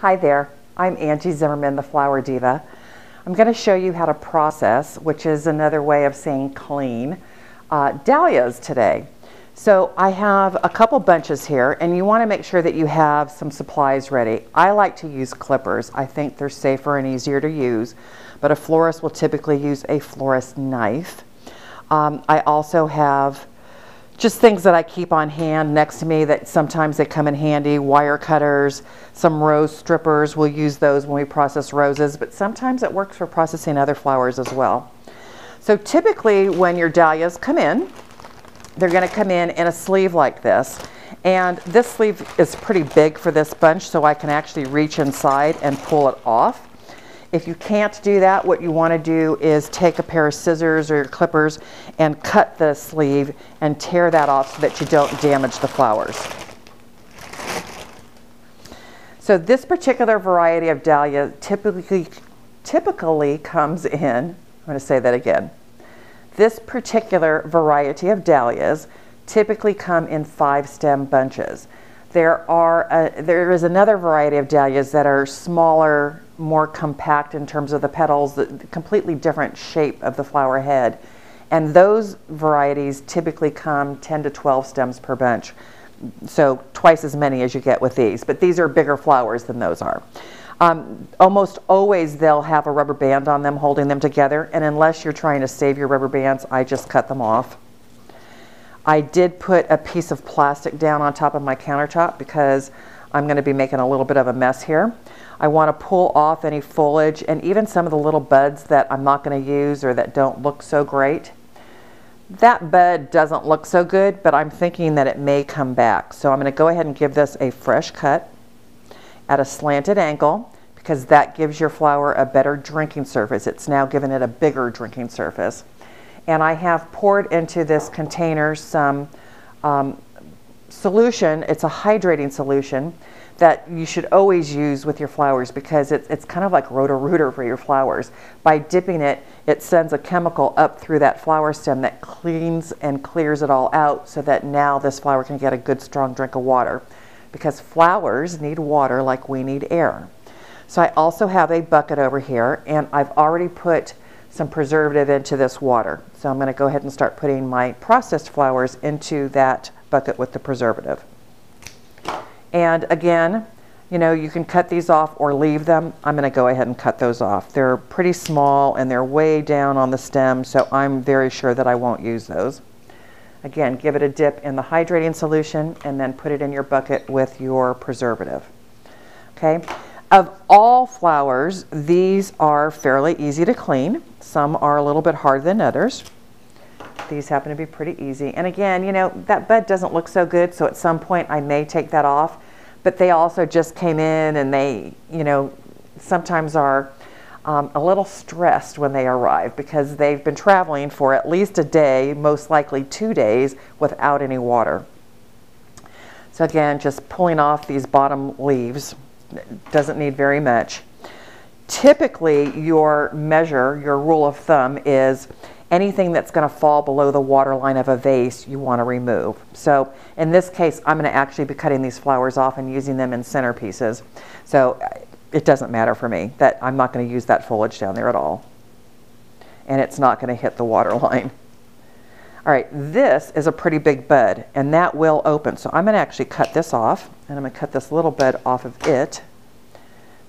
Hi there, I'm Angie Zimmerman, the Flower Diva. I'm going to show you how to process, which is another way of saying clean, dahlias today. So I have a couple bunches here, and you want to make sure that you have some supplies ready. I like to use clippers. I think they're safer and easier to use, but a florist will typically use a florist knife. I also have just things that I keep on hand next to me that sometimes they come in handy. Wire cutters, some rose strippers. We'll use those when we process roses, but sometimes it works for processing other flowers as well. So typically when your dahlias come in, they're going to come in a sleeve like this. And this sleeve is pretty big for this bunch, so I can actually reach inside and pull it off. If you can't do that, what you want to do is take a pair of scissors or your clippers and cut the sleeve and tear that off so that you don't damage the flowers. So this particular variety of dahlia typically comes in, I'm going to say that again. This particular variety of dahlias typically come in 5-stem bunches. There is another variety of dahlias that are smaller, more compact in terms of the petals, the completely different shape of the flower head. And those varieties typically come 10 to 12 stems per bunch. So twice as many as you get with these, but these are bigger flowers than those are. Almost always they'll have a rubber band on them holding them together, and unless you're trying to save your rubber bands, I just cut them off. I did put a piece of plastic down on top of my countertop because I'm going to be making a little bit of a mess here. I want to pull off any foliage and even some of the little buds that I'm not going to use or that don't look so great. That bud doesn't look so good, but I'm thinking that it may come back. So I'm going to go ahead and give this a fresh cut at a slanted angle because that gives your flower a better drinking surface. It's now given it a bigger drinking surface. And I have poured into this container some solution. It's a hydrating solution that you should always use with your flowers because it's kind of like roto-rooter for your flowers. By dipping it, it sends a chemical up through that flower stem that cleans and clears it all out so that now this flower can get a good strong drink of water, because flowers need water like we need air. So I also have a bucket over here, and I've already put some preservative into this water. So I'm going to go ahead and start putting my processed flowers into that bucket with the preservative. And again, you know, you can cut these off or leave them. I'm going to go ahead and cut those off. They're pretty small and they're way down on the stem, so I'm very sure that I won't use those. Again, give it a dip in the hydrating solution and then put it in your bucket with your preservative. Okay. Of all flowers, these are fairly easy to clean. Some are a little bit harder than others. These happen to be pretty easy. And again, you know, that bud doesn't look so good, so at some point I may take that off. But they also just came in and they, you know, sometimes are a little stressed when they arrive because they've been traveling for at least a day, most likely 2 days, without any water. So again, just pulling off these bottom leaves. Doesn't need very much. Typically, your measure, your rule of thumb is anything that's going to fall below the water line of a vase you want to remove. So in this case, I'm going to actually be cutting these flowers off and using them in centerpieces. So it doesn't matter for me that I'm not going to use that foliage down there at all. And it's not going to hit the water line. All right, this is a pretty big bud, and that will open. So I'm going to actually cut this off, and I'm going to cut this little bud off of it.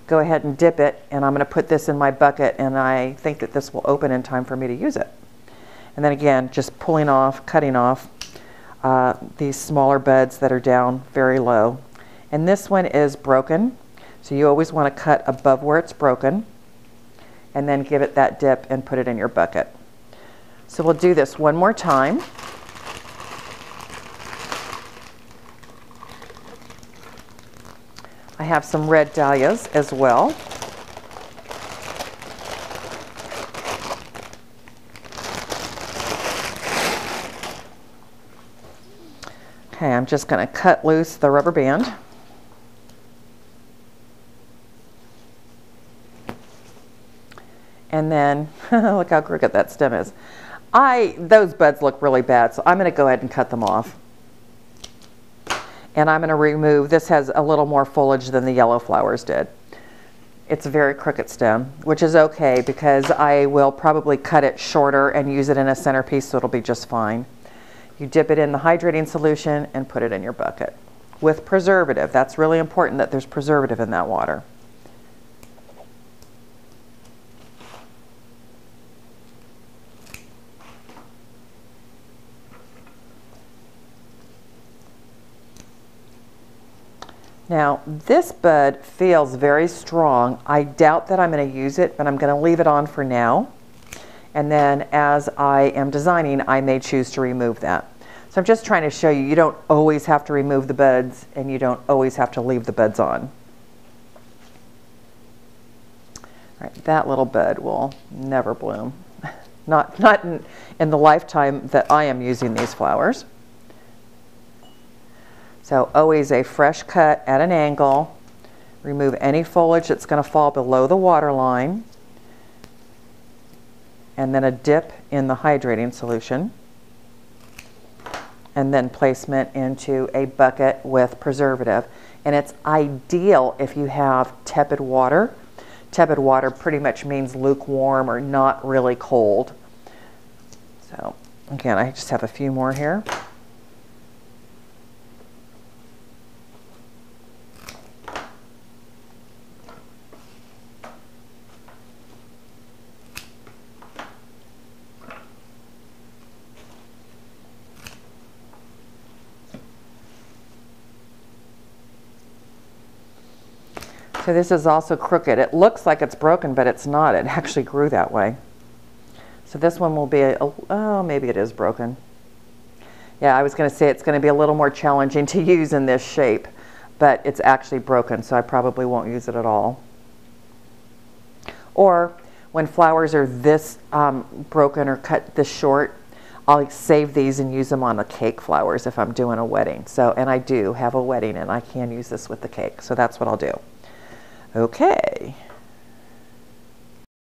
Go ahead and dip it, and I'm going to put this in my bucket, and I think that this will open in time for me to use it. And then again, just pulling off, cutting off these smaller buds that are down very low. And this one is broken, so you always want to cut above where it's broken, and then give it that dip and put it in your bucket. So we'll do this one more time. I have some red dahlias as well. Okay, I'm just going to cut loose the rubber band. And then, look how crooked that stem is. Those buds look really bad, so I'm going to go ahead and cut them off. And I'm going to remove, this has a little more foliage than the yellow flowers did. it's a very crooked stem, which is okay because I will probably cut it shorter and use it in a centerpiece, so it'll be just fine. You dip it in the hydrating solution and put it in your bucket with preservative. That's really important that there's preservative in that water. Now, this bud feels very strong. I doubt that I'm going to use it, but I'm going to leave it on for now. And then as I am designing, I may choose to remove that. So I'm just trying to show you, you don't always have to remove the buds and you don't always have to leave the buds on. All right, that little bud will never bloom. Not in the lifetime that I am using these flowers. So always a fresh cut at an angle. Remove any foliage that's going to fall below the water line. And then a dip in the hydrating solution. And then placement into a bucket with preservative. And it's ideal if you have tepid water. Tepid water pretty much means lukewarm or not really cold. So again, I just have a few more here. So this is also crooked. It looks like it's broken, but it's not. It actually grew that way. So this one will be, oh, maybe it is broken. Yeah, I was going to say it's going to be a little more challenging to use in this shape, but it's actually broken, so I probably won't use it at all. Or when flowers are this broken or cut this short, I'll save these and use them on the cake flowers if I'm doing a wedding. So, and I do have a wedding and I can use this with the cake, so that's what I'll do. Okay.